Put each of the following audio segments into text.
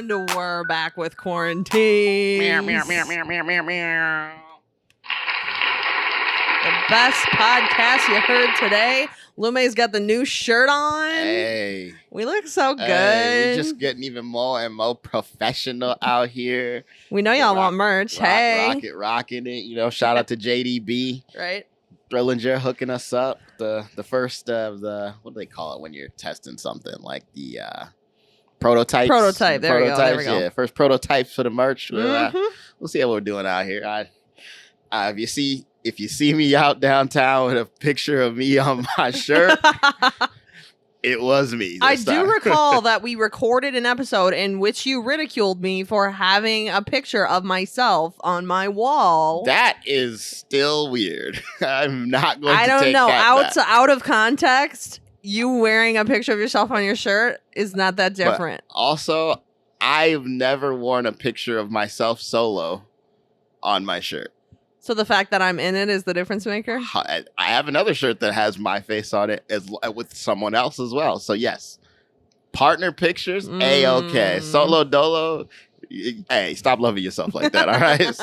And we're back with quarantine. Meow, meow, meow, meow, meow, meow, meow. The best podcast you heard today. Lume's got the new shirt on. Hey. We look so good. Hey, we just getting even more and more professional out here. We know y'all want merch. Rocking it. You know, shout out to JDB. Right. Drillinger hooking us up. The first of the, what do they call it when you're testing something? Like the prototypes. Prototype. There we go. Yeah, first prototypes for the merch. Mm-hmm. We'll see how we're doing out here. If you see me out downtown with a picture of me on my shirt, it was me. I do recall that we recorded an episode in which you ridiculed me for having a picture of myself on my wall. That is still weird. I'm not going to I don't take know. that back. Out of context, you wearing a picture of yourself on your shirt is not that different. But also, I've never worn a picture of myself solo on my shirt. So the fact that I'm in it is the difference maker? I have another shirt that has my face on it with someone else as well. So yes, partner pictures, A-okay. Solo dolo, hey, stop loving yourself like that, all right?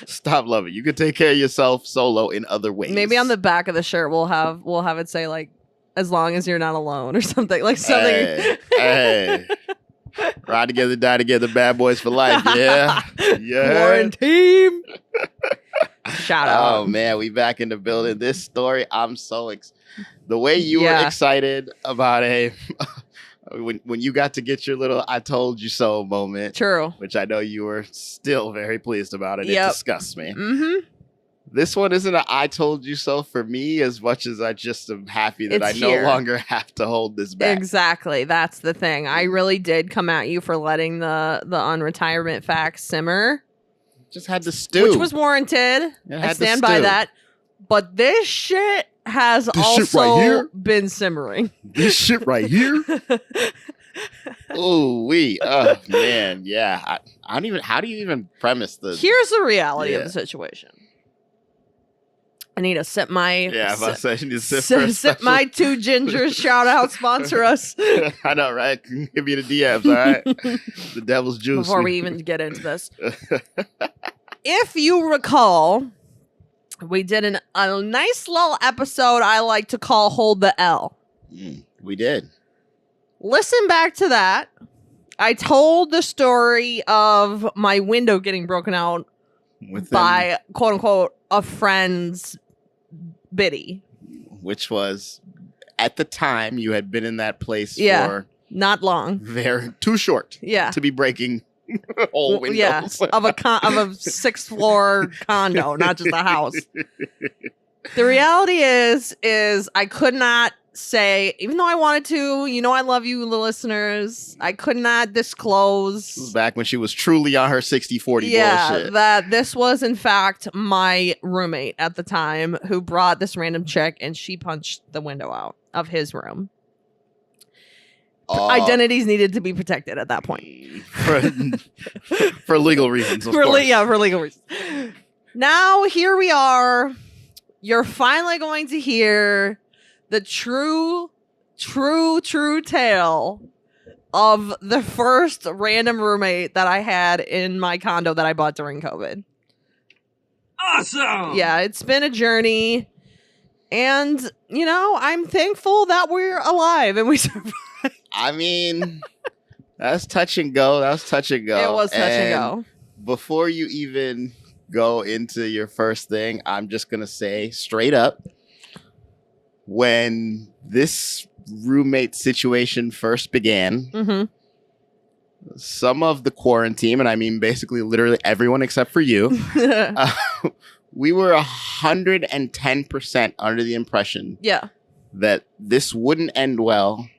Stop loving. You can take care of yourself solo in other ways. Maybe on the back of the shirt we'll have it say like, as long as you're not alone or something. Like something. Hey. Ride together, die together, bad boys for life. Yeah. Quarantine. Shout out. Oh man, we back in the building. This story, I'm so the way you were excited about when you got to get your little "I told you so" moment. True. Which I know you were still very pleased about, and it disgusts me. Mm-hmm. This one isn't a "I told you so" for me as much as I just am happy that it's I no longer have to hold this back. Exactly. That's the thing. I really did come at you for letting the unretirement facts simmer. Just had to stew. Which was warranted. I stand by that. But this shit has also been simmering. This shit right here? Oh man, yeah. I don't even, how do you even premise this? Here's the reality of the situation. I need to sip my sip my two gingers. Shout out, sponsor us. I know, right? Give me the DMs, all right? The devil's juice. Before we even get into this, if you recall, we did a nice little episode I like to call "Hold the L." We did. Listen back to that. I told the story of my window getting broken out by quote unquote a friend's biddy, which was at the time you had been in that place for not long, too short, to be breaking whole windows, of a 6th floor condo, not just a house. The reality is I could not say, even though I wanted to, I love you, the listeners, I could not disclose. This was back when she was truly on her 60-40 bullshit. That this was in fact my roommate at the time who brought this random chick and she punched the window out of his room. Identities needed to be protected at that point. For legal reasons, of course. For legal reasons. Now, here we are. You're finally going to hear the true tale of the first random roommate that I had in my condo that I bought during COVID. Awesome! Yeah, it's been a journey. And, I'm thankful that we're alive and we survived. I mean, that's touch and go. It was touch and go. Before you even go into your first thing, I'm just going to say straight up, when this roommate situation first began, some of the quarantine, and I mean basically literally everyone except for you, we were 110% under the impression that this wouldn't end well,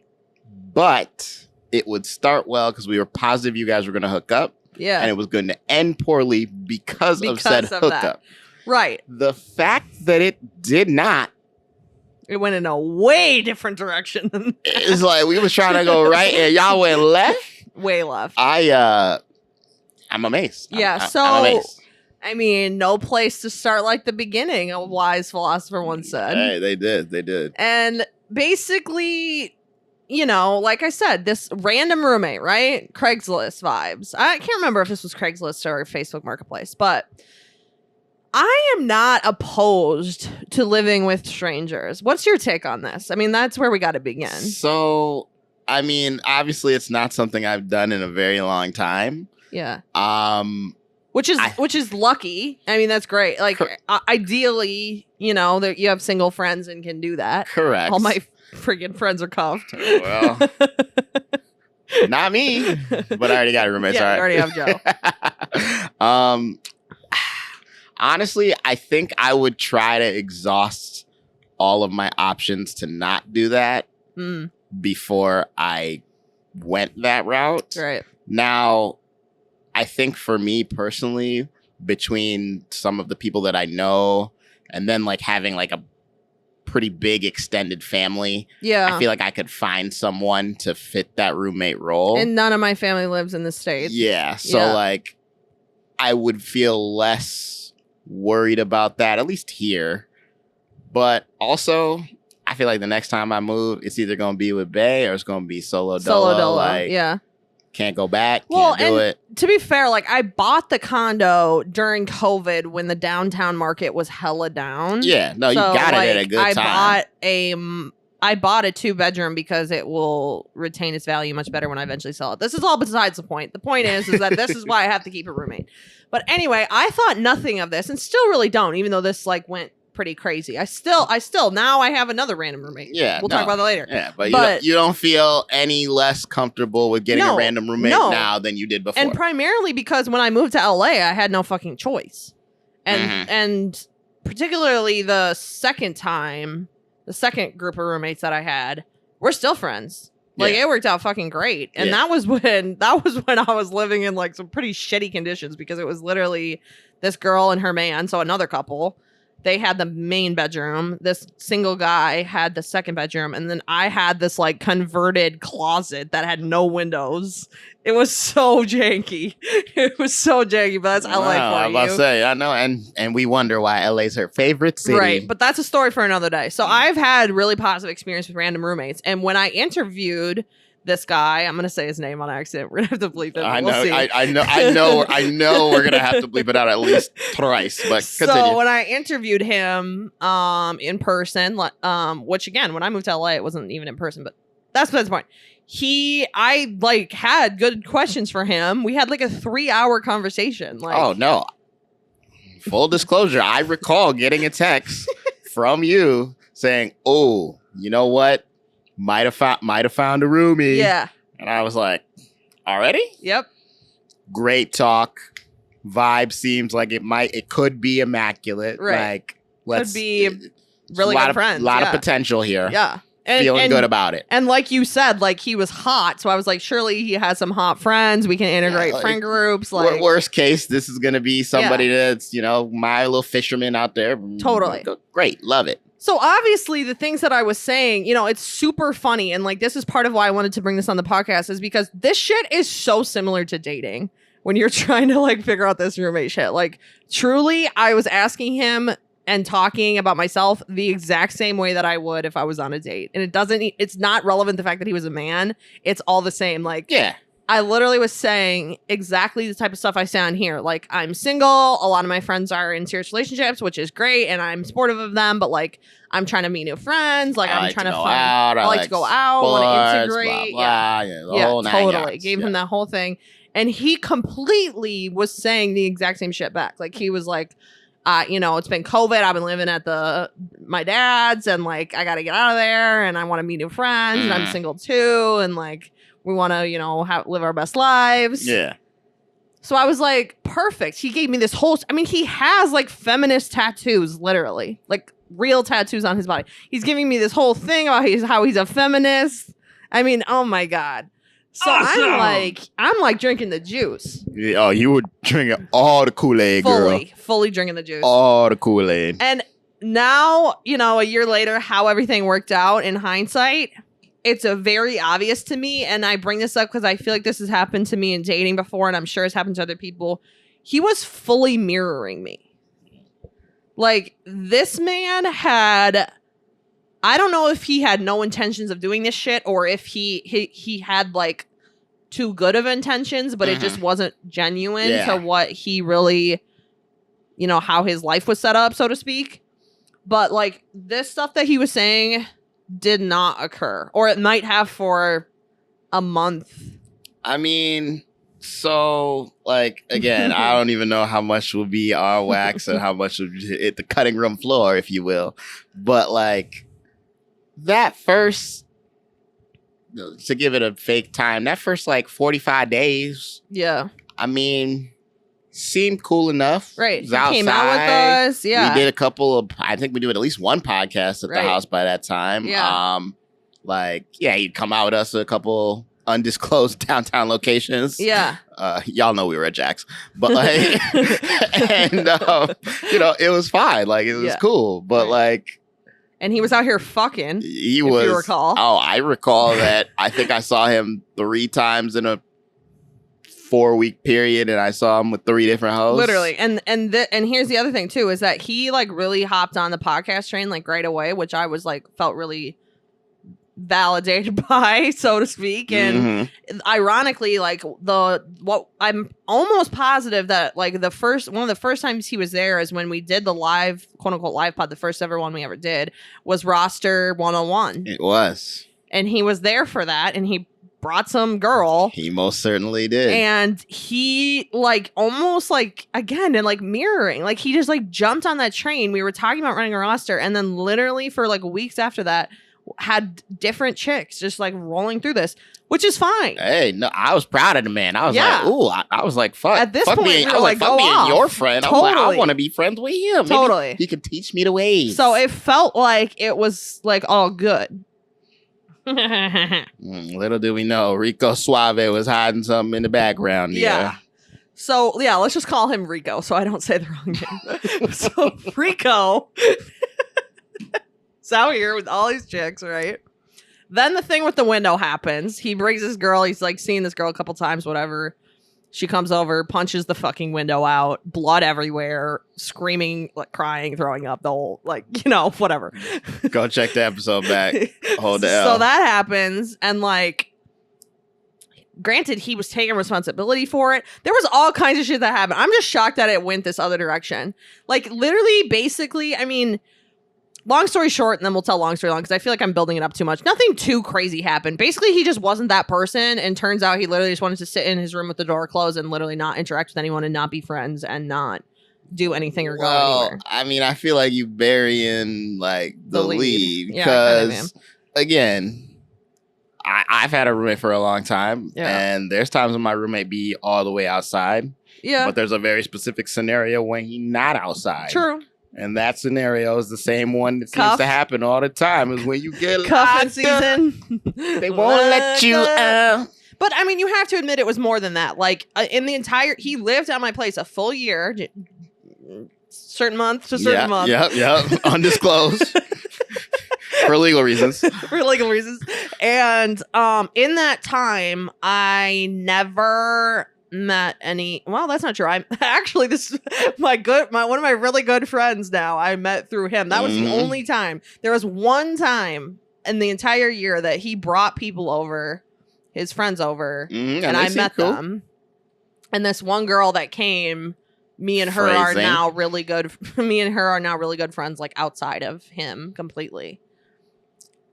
but it would start well because we were positive you guys were going to hook up. Yeah. And it was going to end poorly because of said hookup. Right. The fact that it did not. It went in a way different direction. It's like we was trying to go right and y'all went left. Way left. I'm amazed. Yeah. I'm amazed. I mean, no place to start like the beginning, a wise philosopher once said. Hey, they did. And basically, you know, like I said, this random roommate, right? Craigslist vibes. I can't remember if this was Craigslist or Facebook Marketplace, but I am not opposed to living with strangers. What's your take on this? I mean, that's where we got to begin. So, I mean, obviously it's not something I've done in a very long time. Yeah. Which is lucky. I mean, that's great. Like, ideally, you know, that you have single friends and can do that. Correct. All my freaking friends are cuffed. Well, not me, but I already got a roommate. Yeah, I already have Joe. Honestly, I think I would try to exhaust all of my options to not do that before I went that route. Right. Now, I think for me personally, between some of the people that I know and then like having like a pretty big extended family, I feel like I could find someone to fit that roommate role. And none of my family lives in the States. Yeah. So like I would feel less worried about that, at least here. But also, I feel like the next time I move, it's either going to be with Bay or it's going to be solo dolo. Like, can't go back. Can't do it. To be fair, like I bought the condo during COVID when the downtown market was hella down. Yeah, no, so, you got like, it at a good time. I bought a 2-bedroom because it will retain its value much better when I eventually sell it. This is all besides the point. The point is that this is why I have to keep a roommate. But anyway, I thought nothing of this and still really don't, even though this like went pretty crazy. I still now I have another random roommate. Yeah. We'll talk about that later. Yeah, but you don't feel any less comfortable with getting a random roommate now than you did before. And primarily because when I moved to LA, I had no fucking choice. And particularly the second group of roommates that I had, we're still friends. Like it worked out fucking great. And that was when I was living in like some pretty shitty conditions because it was literally this girl and her man, so another couple. They had the main bedroom. This single guy had the second bedroom. And then I had this like converted closet that had no windows. It was so janky. It was so janky, but that's LA for you. I'm about to say, I know. And we wonder why LA's her favorite city. Right. But that's a story for another day. So I've had really positive experience with random roommates. And when I interviewed this guy, I'm gonna say his name on accident. We're gonna have to bleep it. I know we're gonna have to bleep it out at least twice. But continue. So when I interviewed him in person, which again, when I moved to LA, it wasn't even in person, but that's the point. I like had good questions for him. We had like a 3-hour conversation. Like, oh no. Full disclosure, I recall getting a text from you saying, "Oh, you know what? Might have found a roomie." Yeah. And I was like, already? Yep. Great talk. Vibe seems like it could be immaculate. Right. Like could be really good friends. A lot of potential here. Yeah. Feeling good about it. And like you said, like he was hot. So I was like, surely he has some hot friends. We can integrate friend groups. Like worst case, this is going to be somebody that's, you know, my little fisherman out there. Totally. Great. Love it. So obviously the things that I was saying, you know, it's super funny. And like, this is part of why I wanted to bring this on the podcast is because this shit is so similar to dating when you're trying to like figure out this roommate shit. Like truly, I was asking him and talking about myself the exact same way that I would if I was on a date. And it's not relevant the fact that he was a man. It's all the same. Like, yeah. I literally was saying exactly the type of stuff I say on here. Like, I'm single. A lot of my friends are in serious relationships, which is great. And I'm supportive of them. But, like, I'm trying to meet new friends. Like, I'm trying to find... I like to go out. I want to integrate. Blah, blah, yeah, totally. Gave him that whole thing. And he completely was saying the exact same shit back. Like, he was like, you know, it's been COVID. I've been living at my dad's. And, like, I got to get out of there. And I want to meet new friends. And I'm single, too. And, like... we want to, you know, live our best lives. Yeah. So I was like, perfect. He gave me this whole... I mean, he has, like, feminist tattoos, literally. Like, real tattoos on his body. He's giving me this whole thing about how he's a feminist. I mean, oh, my God. So awesome. I'm like drinking the juice. Yeah, oh, you were drinking all the Kool-Aid, girl. Fully drinking the juice. All the Kool-Aid. And now, you know, a year later, how everything worked out in hindsight... it's a very obvious to me, and I bring this up because I feel like this has happened to me in dating before, and I'm sure it's happened to other people. He was fully mirroring me. Like, this man had I don't know if he had no intentions of doing this shit or if he had like too good of intentions, but it just wasn't genuine to what he really, you know, how his life was set up, so to speak. But like this stuff that he was saying did not occur, or it might have for a month. I mean, so like, again, I don't even know how much will be on wax and how much will hit the cutting room floor, if you will. But like that first, to give it a fake time, that first like 45 days. Yeah. I mean, seemed cool enough. Right. He came out with us. Yeah. We did a couple of, I think we did at least one podcast at the house by that time. Yeah. Like, yeah, he'd come out with us at a couple undisclosed downtown locations. Yeah. Y'all know we were at Jack's. But like, and, you know, it was fine. Like, it was cool. But like, and he was out here fucking. He was. If you recall. Oh, I recall that. I think I saw him 3 times in a 4-week period, and I saw him with 3 different hosts. Literally. And here's the other thing too, is that he like really hopped on the podcast train like right away, which I was like felt really validated by, so to speak. And ironically, like what I'm almost positive that like one of the first times he was there is when we did the live, quote unquote live pod, the first ever one we ever did was roster 101. It was. And he was there for that, and he brought some girl. He most certainly did. And he like almost like, again, and like mirroring, like he just like jumped on that train. We were talking about running a roster, and then literally for like weeks after that had different chicks just like rolling through this, which is fine. Hey, no, I was proud of the man. I was like, ooh, I was like, fuck. At this fuck point, me. we I was like, fuck me and your friend. Totally. I was like, I want to be friends with him. Totally. Maybe he could teach me the ways. So it felt like it was like all good. Little did we know, Rico Suave was hiding something in the background. Yeah. So, yeah, let's just call him Rico so I don't say the wrong name. So, Rico is out here with all these chicks, right? Then the thing with the window happens. He brings this girl. He's like seeing this girl a couple times, whatever. She comes over, punches the fucking window out, blood everywhere, screaming, like crying, throwing up, the whole, like, you know, whatever. Go check the episode back. Hold the L. So that happens, and like, granted, he was taking responsibility for it. There was all kinds of shit that happened. I'm just shocked that it went this other direction. Like, literally, basically, I mean, long story short, and then we'll tell long story long, because I feel like I'm building it up too much. Nothing too crazy happened. Basically, he just wasn't that person, and turns out he literally just wanted to sit in his room with the door closed and literally not interact with anyone and not be friends and not do anything or go anywhere. I mean, I feel like you burying like the lead, Yeah, because again, I've had a roommate for a long time, and there's times when my roommate be all the way outside. Yeah, but there's a very specific scenario when he's not outside. True. And that scenario is the same one that seems to happen all the time. Is when you get cuffing season, they won't let you out. But I mean, you have to admit it was more than that. Like in the entire, he lived at my place a full year, certain month to certain month. Yep. Undisclosed. For legal reasons. For legal reasons. And in that time, I never met any. Well, that's not true. I'm actually this one of my really good friends now. I met through him. That was the only time. There was one time in the entire year that he brought people over, his friends over, and I met them. And this one girl that came, me and her are now really good. Me and her are now really good friends, like outside of him completely.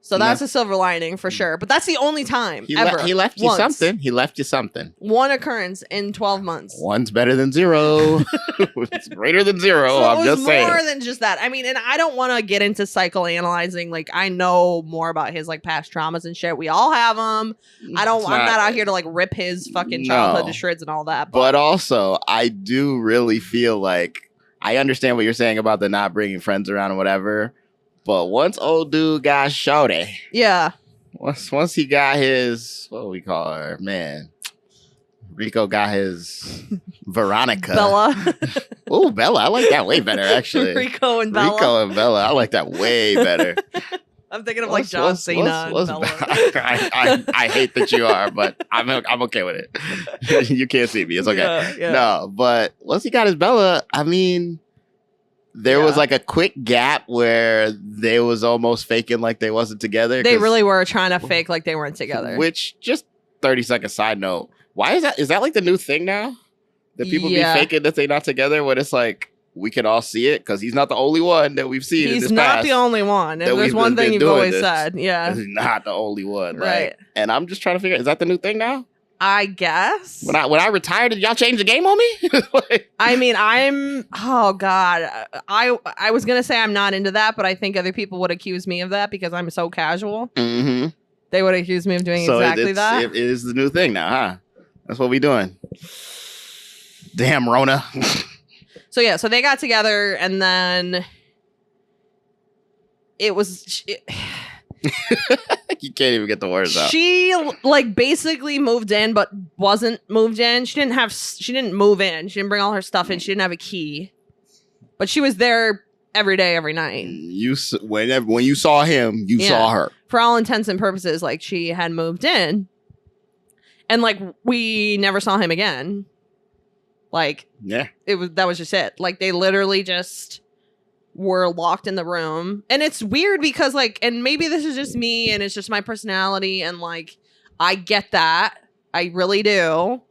So that's a silver lining for sure. But that's the only time ever. He left you something. He left you something. One occurrence in 12 months. One's better than 0. It's greater than 0. So I'm just saying. More than just that. I mean, and I don't want to get into psychoanalyzing. Like, I know more about his like past traumas and shit. We all have them. I'm not out here to like rip his fucking childhood to shreds and all that. But also, I do really feel like I understand what you're saying about the not bringing friends around or whatever. But once old dude got shorty, once he got his, what do we call her, man? Rico got his Veronica. Bella. Oh, Bella. I like that way better, actually. Rico and Bella. I like that way better. I'm thinking of like John Cena and Bella. I hate that you are, but I'm okay with it. You can't see me. It's okay. Yeah. No, but once he got his Bella, I mean, there was like a quick gap where they was almost faking like they wasn't together. They really were trying to fake like they weren't together. Which, just 30-second side note, why is that? Is that like the new thing now? That people be faking that they not together when it's like, we can all see it because he's not the only one that we've seen. He's not the only one. If there's one thing you've always said. Yeah. He's not the only one. Right. Like, and I'm just trying to figure out, is that the new thing now? I guess. When I retired, did y'all change the game on me? Like, I mean, oh God. I was going to say I'm not into that, but I think other people would accuse me of that because I'm so casual. Mm-hmm. They would accuse me of doing exactly that. It is the new thing now, huh? That's what we doing. Damn, Rona. So yeah, so they got together and then it was... You can't even get the words out. She like basically moved in, but wasn't moved in. She didn't move in. She didn't bring all her stuff in. She didn't have a key, but she was there every day, every night. When you saw him, you saw her. For all intents and purposes, like she had moved in, and like we never saw him again. Like that was just it. Like they literally just were locked in the room. And it's weird because like, and maybe this is just me and it's just my personality. And like, I get that. I really do.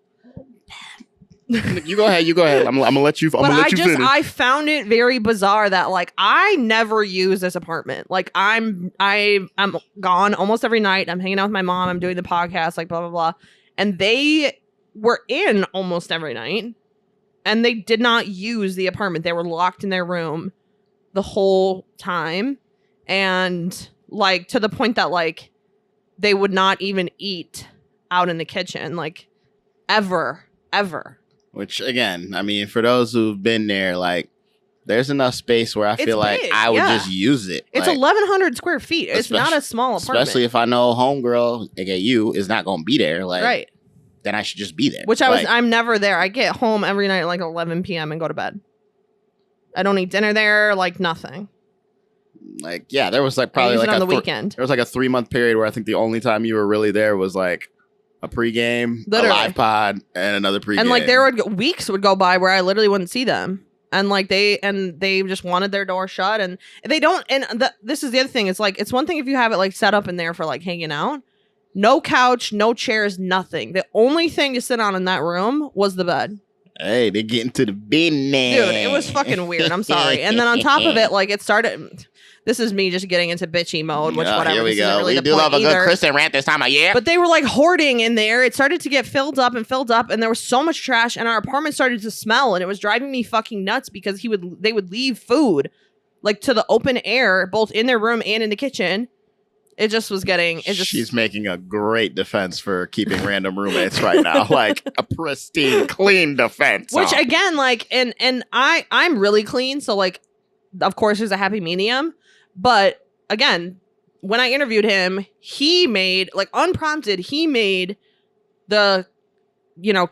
You go ahead. I'm gonna let you. I'm gonna let you finish. I found it very bizarre that like I never use this apartment. Like I'm gone almost every night. I'm hanging out with my mom. I'm doing the podcast. Like blah blah blah. And they were in almost every night, and they did not use the apartment. They were locked in their room the whole time, and like to the point that like they would not even eat out in the kitchen, like ever. Which again, I mean, for those who've been there, like there's enough space where I feel like I would just use it. It's like, 1,100 square feet. It's not a small apartment. Especially if I know homegirl, aka you, is not going to be there. Like, right. Then I should just be there. Which I'm never there. I get home every night at like 11 p.m. and go to bed. I don't eat dinner there, like nothing. Like, yeah, there was like probably like on the weekend. There was like a 3-month period where I think the only time you were really there was like a pregame, a live pod, and another pregame. And like weeks would go by where I literally wouldn't see them. And like they just wanted their door shut, and they don't. And this is the other thing. It's like, it's one thing if you have it like set up in there for like hanging out. No couch, no chairs, nothing. The only thing to sit on in that room was the bed. Hey, they're getting to the business. Dude, it was fucking weird. I'm sorry. And then on top of it, like it started... This is me just getting into bitchy mode, which whatever. Here we go. Really we do love a good Kristen rant this time of year. But they were like hoarding in there. It started to get filled up, and there was so much trash, and our apartment started to smell, and it was driving me fucking nuts because they would leave food like to the open air, both in their room and in the kitchen. It just was getting... She's making a great defense for keeping random roommates right now. Like a pristine, clean defense. Which again, like, and I'm really clean. So like, of course there's a happy medium. But again, when I interviewed him, he made, like unprompted, he made the,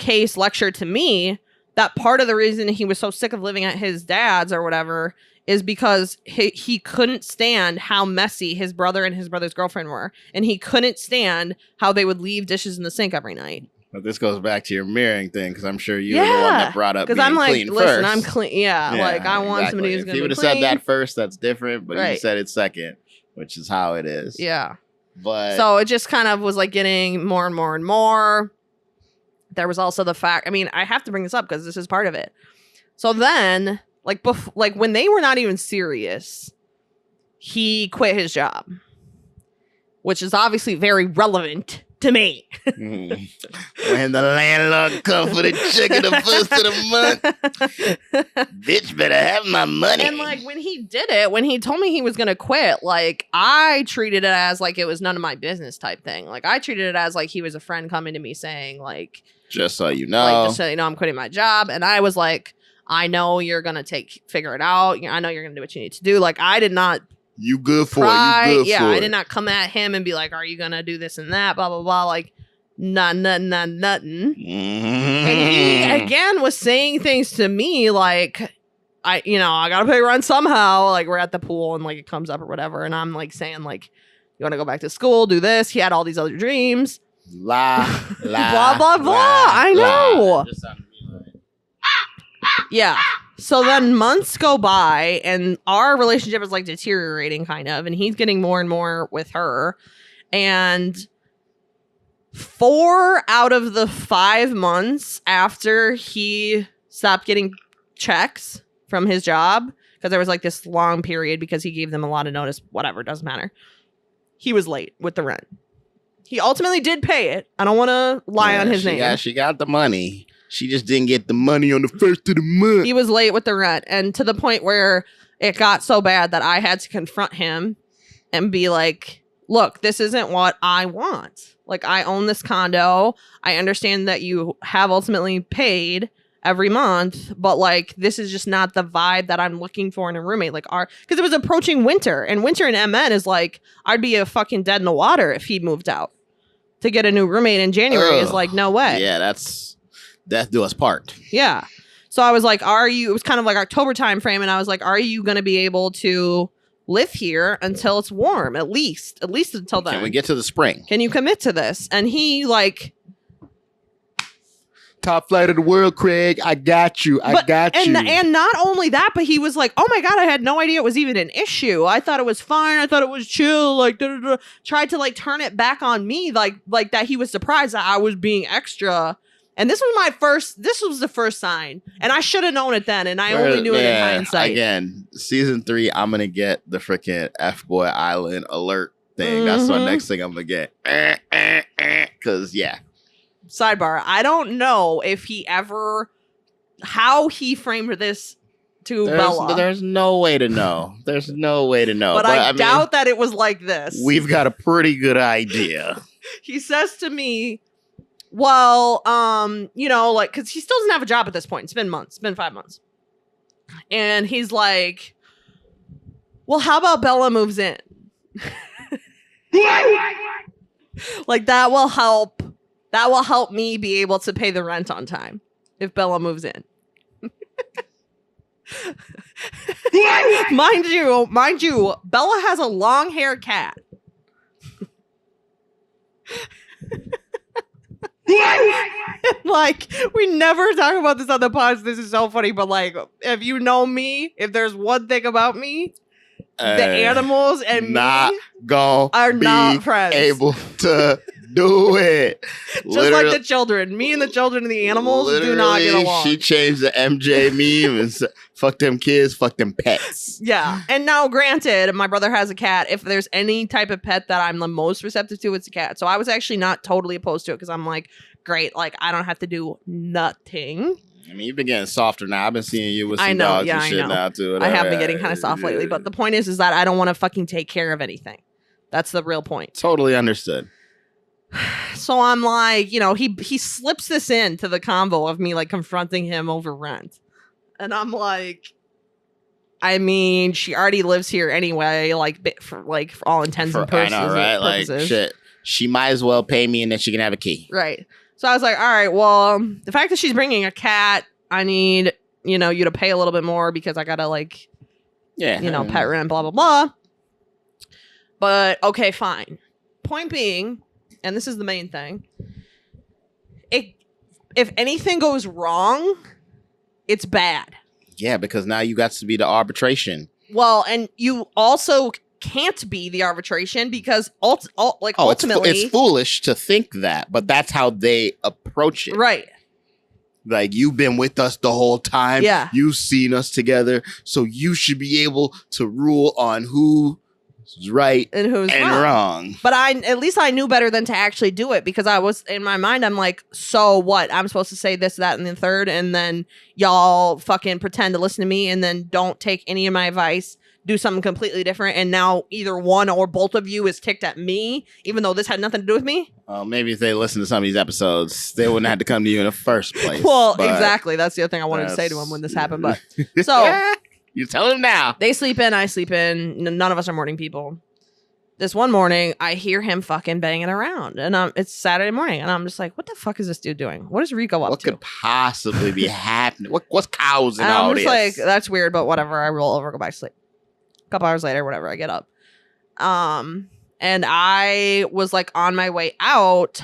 case lecture to me that part of the reason he was so sick of living at his dad's or whatever is because he couldn't stand how messy his brother and his brother's girlfriend were. And he couldn't stand how they would leave dishes in the sink every night. But this goes back to your mirroring thing, because I'm sure you were the one that brought up being I'm like, clean listen, first. I'm clean. Yeah, like I want somebody who's going to be clean. If you would have said that first, that's different. But you said it second, which is how it is. Yeah. But so it just kind of was like getting more and more and more. There was also the fact, I mean, I have to bring this up because this is part of it. So then... Like when they were not even serious, he quit his job, which is obviously very relevant to me. When the landlord comes for the check of the first of the month, bitch better have my money. And like when he did it, when he told me he was gonna quit, like I treated it as like it was none of my business type thing. Like I treated it as like he was a friend coming to me saying like, just so you know, I'm quitting my job, and I was like, I know you're going to figure it out. I know you're going to do what you need to do. Like, I did not. You good for it. You good for it. I did not come at him and be like, are you going to do this and that? Blah, blah, blah. Like, nothing. And he, again, was saying things to me like, I got to pay rent somehow. Like, we're at the pool and like it comes up or whatever. And I'm like saying like, you want to go back to school, do this. He had all these other dreams. Blah, blah, blah, blah. I know. Yeah. So then months go by and our relationship is like deteriorating kind of, and he's getting more and more with her. And 4 out of the 5 months after he stopped getting checks from his job, because there was like this long period because he gave them a lot of notice, whatever, doesn't matter. He was late with the rent. He ultimately did pay it. I don't want to lie on his name. She got the money. She just didn't get the money on the first of the month. He was late with the rent, and to the point where it got so bad that I had to confront him and be like, look, this isn't what I want. Like, I own this condo. I understand that you have ultimately paid every month, but like, this is just not the vibe that I'm looking for in a roommate. Like, because it was approaching winter, and winter in MN is like, I'd be a fucking dead in the water if he moved out. To get a new roommate in January is like, no way. Yeah, that's death do us part. Yeah. So I was like, it was kind of like October time frame, and I was like, are you going to be able to live here until it's warm? At least until then. Can we get to the spring? Can you commit to this? And he like, top flight of the world, Craig. I got you. I got you. And not only that, but he was like, oh my God, I had no idea it was even an issue. I thought it was fine. I thought it was chill. Like, tried to like turn it back on me. Like that he was surprised that I was being extra. And this was the first sign. And I should have known it then. And I only knew it in hindsight. Again, season 3, I'm going to get the freaking F-Boy Island alert thing. That's the next thing I'm going to get. Because, yeah. Sidebar, I don't know if how he framed this to Bella. There's no way to know. There's no way to know. But I doubt that it was like this. We've got a pretty good idea. He says to me, well, like, because he still doesn't have a job at this point. It's been months. It's been 5 months. And he's like, well, how about Bella moves in? Like, that will help. That will help me be able to pay the rent on time if Bella moves in. Mind you, Bella has a long-haired cat. Like, we never talk about this on the pod. This is so funny, but like, if you know me, if there's one thing about me, the animals and me are not friends. Able to do it. Just like the children. Me and the children and the animals do not get along. She changed the MJ meme and said, fuck them kids, fuck them pets. Yeah. And now, granted, my brother has a cat. If there's any type of pet that I'm the most receptive to, it's a cat. So I was actually not totally opposed to it because I'm like, great. Like, I don't have to do nothing. I mean, you've been getting softer now. I've been seeing you with some dogs and shit now, too. I have been getting kind of soft lately. But the point is that I don't want to fucking take care of anything. That's the real point. Totally understood. So I'm like, he slips this into the convo of me like confronting him over rent. And I'm like, I mean, she already lives here anyway, for all intents and purposes. I know, right? Like, shit. She might as well pay me and then she can have a key. Right. So I was like, all right, well, the fact that she's bringing a cat, I need, you to pay a little bit more because I gotta pet rent, blah, blah, blah. But okay, fine. Point being, and this is the main thing, if anything goes wrong, it's bad. Yeah, because now you got to be the arbitration. Well, and you also can't be the arbitration because ultimately it's foolish to think that, but that's how they approach it. Right. Like, you've been with us the whole time. Yeah. You've seen us together, so you should be able to rule on who's right and who's wrong. But at least I knew better than to actually do it because I was in my mind. I'm like, so what? I'm supposed to say this, that, and the third, and then y'all fucking pretend to listen to me, and then don't take any of my advice. Do something completely different, and now either one or both of you is ticked at me, even though this had nothing to do with me. Maybe if they listened to some of these episodes, they wouldn't have to come to you in the first place. Well, exactly. That's the other thing I wanted to say to him when this happened. But so you tell him now. They sleep in, I sleep in. None of us are morning people. This one morning, I hear him fucking banging around, and it's Saturday morning, and I'm just like, "What the fuck is this dude doing? What is Rico up to? What could possibly be happening? What's causing all this?" I'm just like, "That's weird, but whatever." I roll over, go back to sleep. Couple hours later, whatever, I get up. And I was like on my way out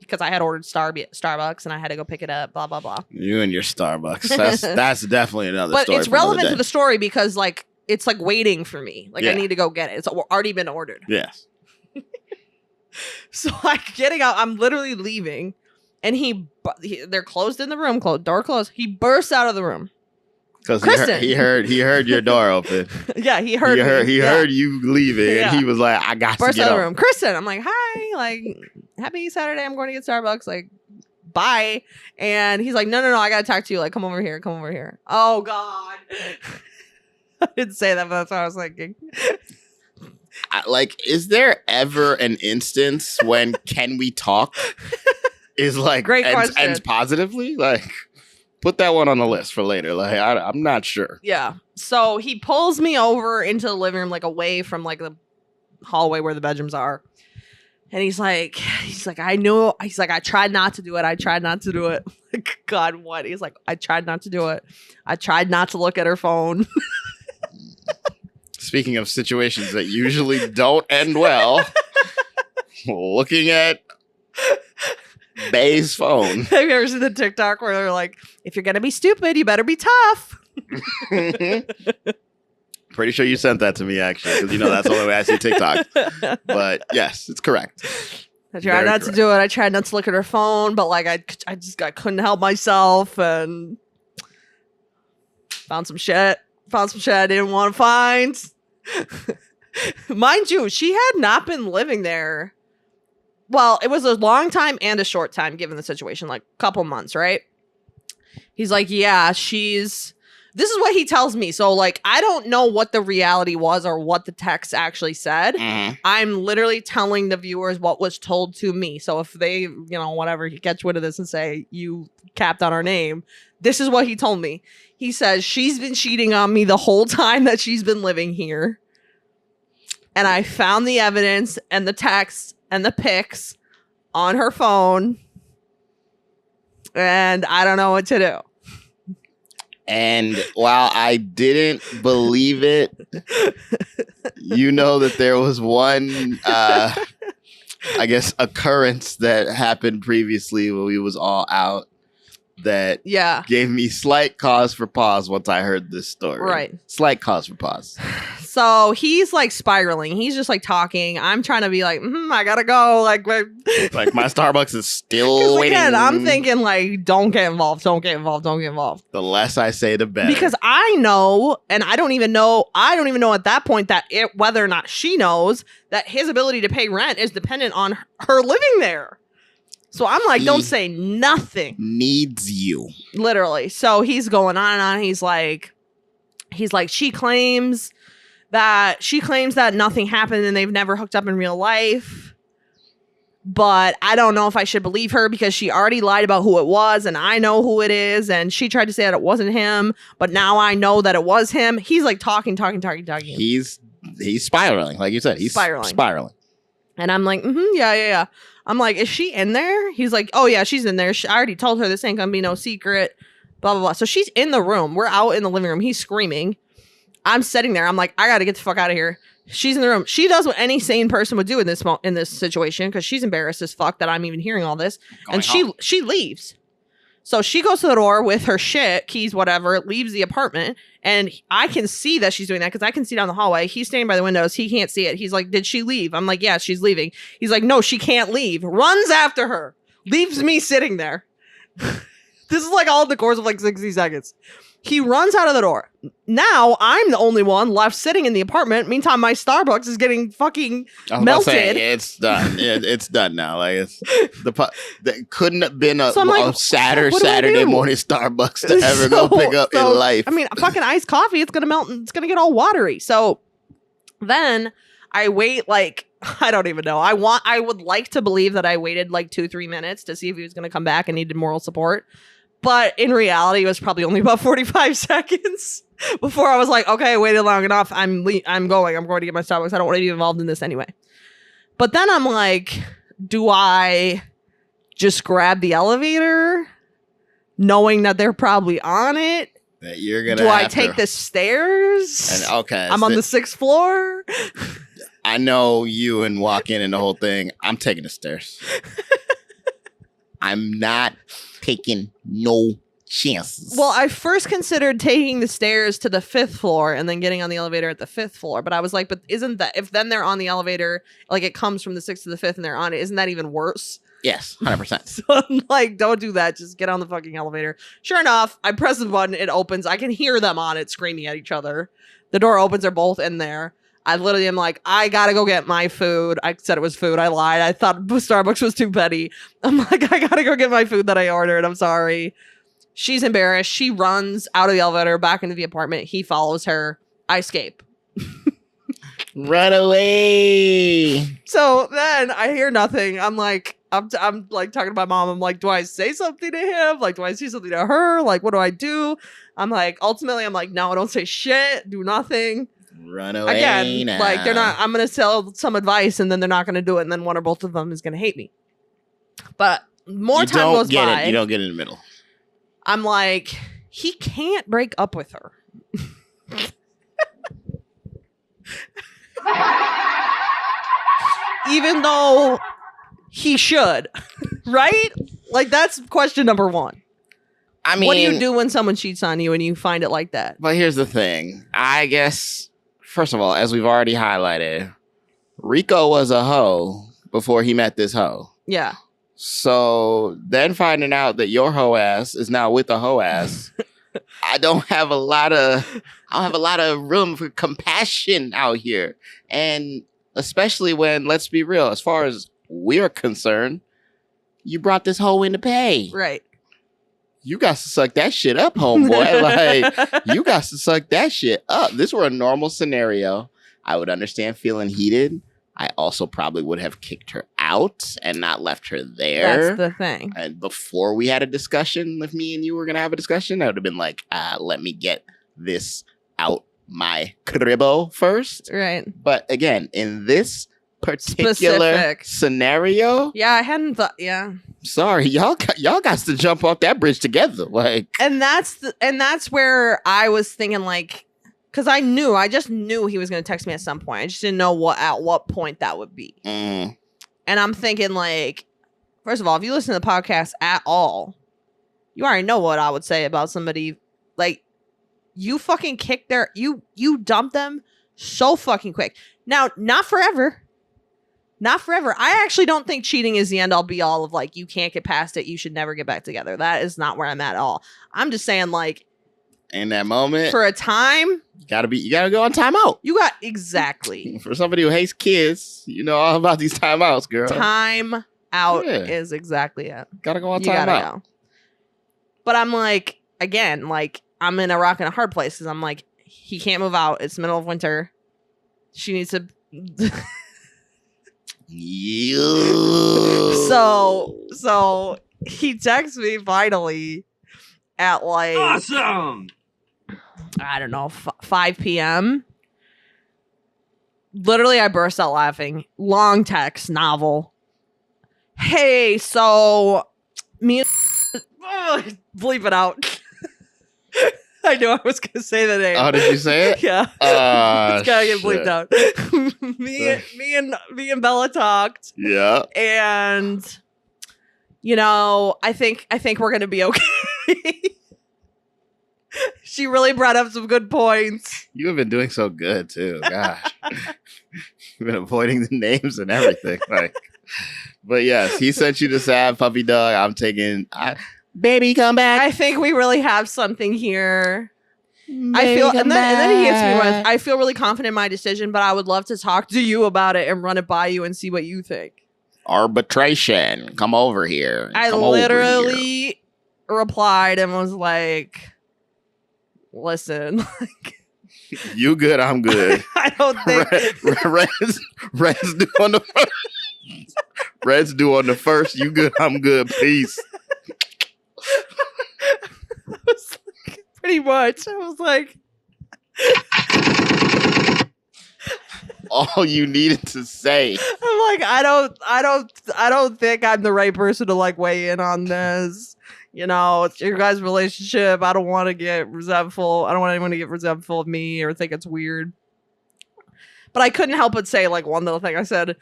because I had ordered Starbucks and I had to go pick it up, blah, blah, blah. You and your Starbucks. That's definitely another but story. But it's relevant to the story because like it's like waiting for me. Like I need to go get it. It's already been ordered. Yes. So I'm getting out. I'm literally leaving. And they're closed in the room, door closed. He bursts out of the room. Because he heard your door open. Yeah, he heard you leaving, and he was like, "I got to get out of the room." Kristen, I'm like, "Hi, like, happy Saturday. I'm going to get Starbucks. Like, bye." And he's like, "No, I gotta talk to you. Like, come over here. Oh God, I didn't say that, but that's what I was thinking. Like, is there ever an instance when "can we talk" is like ends positively? Like. Put that one on the list for later. Like I'm not sure. Yeah. So he pulls me over into the living room, like away from like the hallway where the bedrooms are. And he's like, I know. He's like, I tried not to do it. Like, God, what? He's like, I tried not to do it. I tried not to look at her phone. Speaking of situations that usually don't end well, looking at Bay's phone. Have you ever seen the TikTok where they're like, if you're gonna be stupid, you better be tough? Pretty sure you sent that to me, actually, because you know that's the only way I see TikTok. But yes, it's correct. I tried not to do it. I tried not to look at her phone, but like I couldn't help myself and found some shit I didn't want to find. Mind you, she had not been living there. Well, it was a long time and a short time given the situation, like a couple months, right? He's like, yeah, this is what he tells me. So like, I don't know what the reality was or what the text actually said. Mm-hmm. I'm literally telling the viewers what was told to me. So if they, whatever, he gets rid of this and say, you capped on our name. This is what he told me. He says, she's been cheating on me the whole time that she's been living here. And I found the evidence and the text and the pics on her phone. And I don't know what to do. And while I didn't believe it, you know that there was one, I guess, occurrence that happened previously when we was all out that gave me slight cause for pause once I heard this story. Right. Slight cause for pause. So he's like spiraling. He's just like talking. I'm trying to be like, I gotta go. Like my Starbucks is still waiting. Again, I'm thinking like, don't get involved. The less I say, the better. Because I know, and I don't even know at that point that whether or not she knows that his ability to pay rent is dependent on her living there. So I'm like, don't say nothing. Needs you. Literally. So he's going on and on. He's like, she claims that nothing happened and they've never hooked up in real life. But I don't know if I should believe her because she already lied about who it was and I know who it is. And she tried to say that it wasn't him, but now I know that it was him. He's like talking. He's spiraling. Like you said, he's spiraling. And I'm like, yeah. I'm like, is she in there? He's like, oh yeah, she's in there. I already told her this ain't gonna be no secret, blah, blah, blah. So she's in the room. We're out in the living room. He's screaming. I'm sitting there. I'm like, I gotta get the fuck out of here. She's in the room. She does what any sane person would do in this situation because she's embarrassed as fuck that I'm even hearing all this. And she leaves. So she goes to the door with her shit, keys, whatever, leaves the apartment. And I can see that she's doing that because I can see down the hallway. He's standing by the windows. He can't see it. He's like, did she leave? I'm like, yeah, she's leaving. He's like, no, she can't leave. Runs after her. Leaves me sitting there. This is like all in the course of like 60 seconds. He runs out of the door. Now I'm the only one left sitting in the apartment. Meantime, my Starbucks is getting fucking melted. It's done. It's done now. Like that couldn't have been a Saturday morning Starbucks to ever go pick up in life. I mean, fucking iced coffee. It's gonna melt. And it's gonna get all watery. So then I wait like I don't even know. I would like to believe that I waited like 2-3 minutes to see if he was gonna come back and needed moral support. But in reality, it was probably only about 45 seconds before I was like, okay, I waited long enough. I'm going to get my Starbucks. I don't want to be involved in this anyway. But then I'm like, do I just grab the elevator knowing that they're probably on it? That you're gonna do I take the stairs? And I'm on the 6th floor. I know you and walk in and the whole thing. I'm taking the stairs. I'm not taking no chances. Well, I first considered taking the stairs to the 5th floor and then getting on the elevator at the 5th floor. But I was like, but isn't that, if then they're on the elevator, like it comes from the 6th to the 5th and they're on it, isn't that even worse? Yes, 100%. So I'm like, don't do that. Just get on the fucking elevator. Sure enough, I press the button. It opens. I can hear them on it screaming at each other. The door opens. They're both in there. I literally am like, I gotta go get my food. I said it was food. I lied. I thought Starbucks was too petty. I'm like, I gotta go get my food that I ordered. I'm sorry. She's embarrassed. She runs out of the elevator back into the apartment. He follows her. I escape. Run away. So then I hear nothing. I'm like like talking to my mom. I'm like, do I say something to him? Like, do I say something to her? Like, what do I do? I'm like, ultimately, I'm like, no, don't say shit. Do nothing. Run away. Again, now. like they're not. I'm gonna sell some advice, and then they're not gonna do it, and then one or both of them is gonna hate me. But more time goes by. You don't get in the middle. I'm like, he can't break up with her. Even though he should, right? Like, that's question number one. I mean, what do you do when someone cheats on you and you find it like that? But here's the thing. I guess, first of all, as we've already highlighted, Rico was a hoe before he met this hoe. Yeah. So then finding out that your hoe ass is now with a hoe ass, I don't have a lot of room for compassion out here. And especially when, let's be real, as far as we're concerned, you brought this hoe in to pay. Right. You got to suck that shit up, homeboy. Like, you got to suck that shit up. This were a normal scenario. I would understand feeling heated. I also probably would have kicked her out and not left her there. That's the thing. And before we had a discussion, if me and you were going to have a discussion, I would have been like, let me get this out my cribbo first. Right. But again, in this particular scenario, yeah, I hadn't thought. Yeah, sorry, y'all got to jump off that bridge together. Like, and that's where I was thinking, like, because I just knew he was going to text me at some point. I just didn't know at what point that would be. And I'm thinking, like, first of all, if you listen to the podcast at all, you already know what I would say about somebody. Like, you fucking kick you dump them so fucking quick. Now, not forever. Not forever. I actually don't think cheating is the end all be all of, like, you can't get past it. You should never get back together. That is not where I'm at all. I'm just saying, like, in that moment, for a time, you gotta go on timeout. You got exactly. For somebody who hates kids, you know all about these timeouts, girl. Time out is exactly it. Gotta go on timeout. Go. But I'm like, again, like, I'm in a rock and a hard place because I'm like, he can't move out. It's middle of winter. She needs to. So he texts me finally at like awesome. I don't know, 5 p.m. Literally, I burst out laughing. Long text, novel. Hey, so me and bleep it out. I knew I was gonna say the name. Oh, did you say it? Yeah. It's gotta get bleeped out. me and Bella talked. Yeah. And you know, I think we're gonna be okay. She really brought up some good points. You have been doing so good too. Gosh. You've been avoiding the names and everything. Like, but yes, he sent you the sad puppy dog. I'm taking baby, come back. I think we really have something here. Baby, I feel, and then he hits me with, I feel really confident in my decision, but I would love to talk to you about it and run it by you and see what you think. Arbitration. Come over here. I literally replied and was like, listen, like, you good, I'm good. I don't think Red's due on the first. Red's due on the first. You good, I'm good. Peace. Pretty much. I was like, all you needed to say. I'm like, I don't think I'm the right person to like weigh in on this. You know, it's your guys' relationship. I don't want to get resentful. I don't want anyone to get resentful of me or think it's weird. But I couldn't help but say, like, one little thing. I said,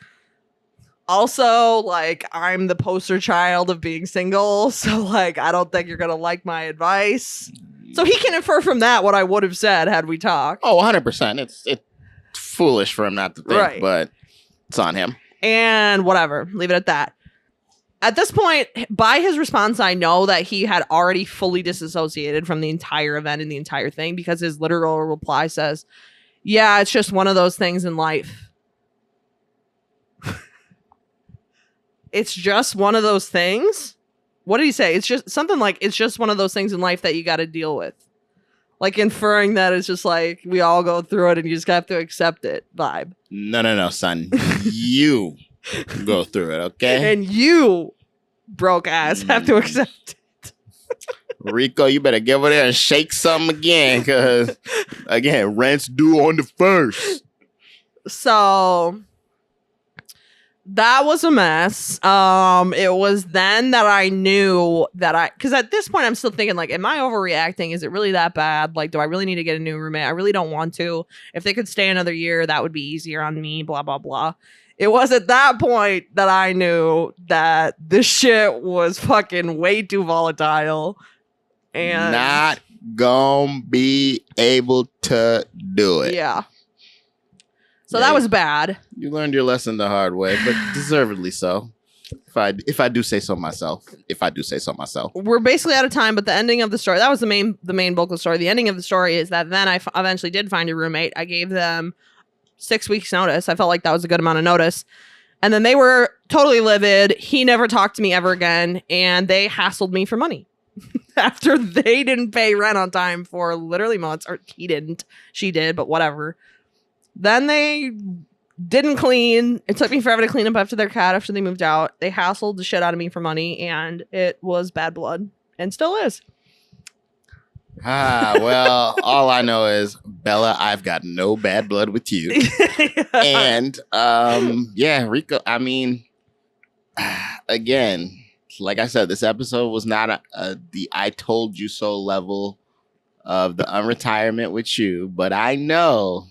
Also, like, I'm the poster child of being single, so, like, I don't think you're gonna like my advice. So he can infer from that what I would have said had we talked. Oh, 100%. It's foolish for him not to think, Right. but it's on him. And whatever. Leave it at that. At this point, by his response, I know that he had already fully disassociated from the entire event and the entire thing, because his literal reply says, yeah, it's just one of those things in life. It's just one of those things? What did he say? It's just something like, it's just one of those things in life that you got to deal with. Like, inferring that it's just like, we all go through it and you just have to accept it vibe. No, son. You go through it, okay? And you, broke ass, have to accept it. Rico, you better get over there and shake something again, because, again, rent's due on the 1st. So that was a mess. It was then that I knew that because at this point I'm still thinking, like, am I overreacting? Is it really that bad? Like, do I really need to get a new roommate? I really don't want to. If they could stay another year, that would be easier on me, blah, blah, blah. It was at that point that I knew that this shit was fucking way too volatile. And not gonna be able to do it. Yeah. So that was bad. You learned your lesson the hard way, but deservedly so. If I do say so myself. We're basically out of time, but the ending of the story, that was the main bulk of the story. The ending of the story is that then I eventually did find a roommate. I gave them 6 weeks notice. I felt like that was a good amount of notice. And then they were totally livid. He never talked to me ever again. And they hassled me for money after they didn't pay rent on time for literally months. Or he didn't. She did, but whatever. Then they didn't clean. It took me forever to clean up after their cat after they moved out. They hassled the shit out of me for money. And it was bad blood. And still is. Well, all I know is, Bella, I've got no bad blood with you. And, Rico, I mean, again, like I said, this episode was not the I told you so level of the unretirement with you, but I know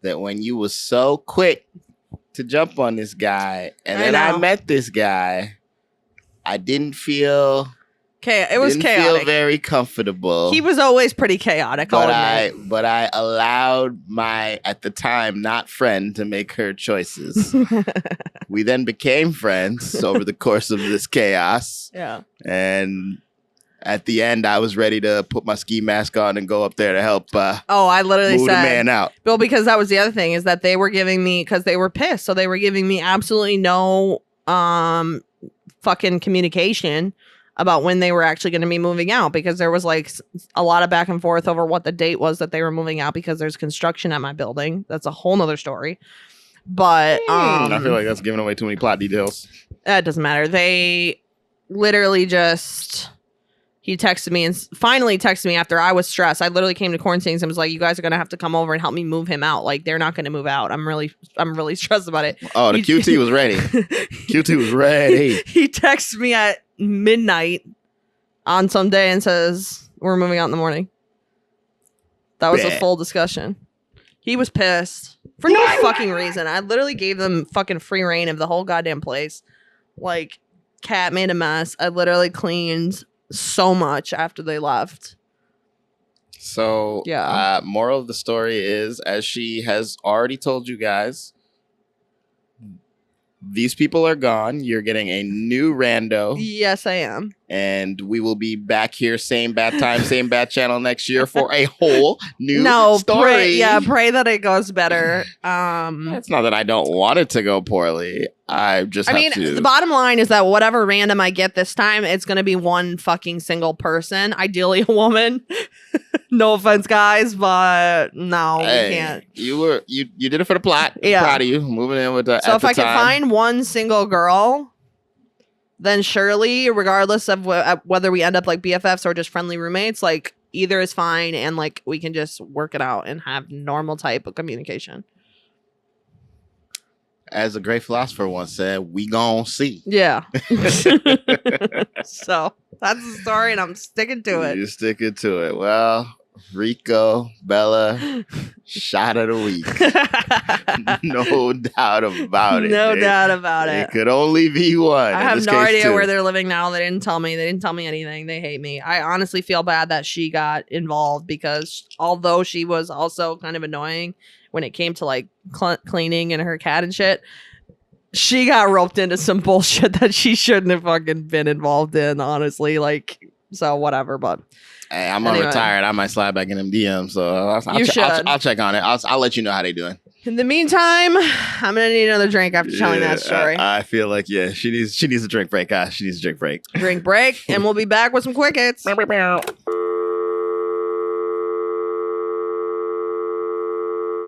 that when you was so quick to jump on this guy, and then I met this guy, I didn't feel... It was chaotic. Didn't feel very comfortable. He was always pretty chaotic. But I allowed my, at the time, not friend to make her choices. We then became friends over the course of this chaos. Yeah. And at the end, I was ready to put my ski mask on and go up there to help. I literally move said, the man out. Well, because that was the other thing, is that they were giving me, because they were pissed, so they were giving me absolutely no fucking communication about when they were actually going to be moving out, because there was like a lot of back and forth over what the date was that they were moving out, because there's construction at my building. That's a whole nother story. But I feel like that's giving away too many plot details. It doesn't matter. They literally he texted me and finally texted me after I was stressed. I literally came to quarantine and was like, you guys are going to have to come over and help me move him out. Like, they're not going to move out. I'm really stressed about it. Oh, the QT was ready. QT was ready. He texted me at midnight on some day and says, we're moving out in the morning. That was a full discussion. He was pissed for no fucking reason. I literally gave them fucking free reign of the whole goddamn place. Like, cat made a mess. I literally cleaned so much after they left. So, moral of the story is, as she has already told you guys, these people are gone. You're getting a new rando. Yes, I am. And we will be back here, same bad time, same bad channel next year for a whole new story. Pray that it goes better. It's not that I don't want it to go poorly. The bottom line is that whatever random I get this time, it's going to be one fucking single person, ideally a woman. No offense, guys, but no, we can't. You did it for the plot. Yeah. I'm proud of you. Moving in with the. So if I can find one single girl, then surely, regardless of whether we end up like BFFs or just friendly roommates, like either is fine, and like we can just work it out and have normal type of communication. As a great philosopher once said, we gon' see. Yeah. So that's the story, and I'm sticking to it. You're sticking to it. Well, Rico, Bella, shot of the week. No doubt about it. No doubt about it. It could only be one. I have no idea where they're living now. They didn't tell me. They didn't tell me anything. They hate me. I honestly feel bad that she got involved because although she was also kind of annoying when it came to like cleaning and her cat and shit, she got roped into some bullshit that she shouldn't have fucking been involved in, honestly. Like, so whatever, but hey, I'm retired. I might slide back in them DMs, so I'll check on it. I'll let you know how they doing. In the meantime, I'm gonna need another drink after telling that story. I feel like she needs a drink break. She needs a drink break. Drink break, and we'll be back with some quick hits.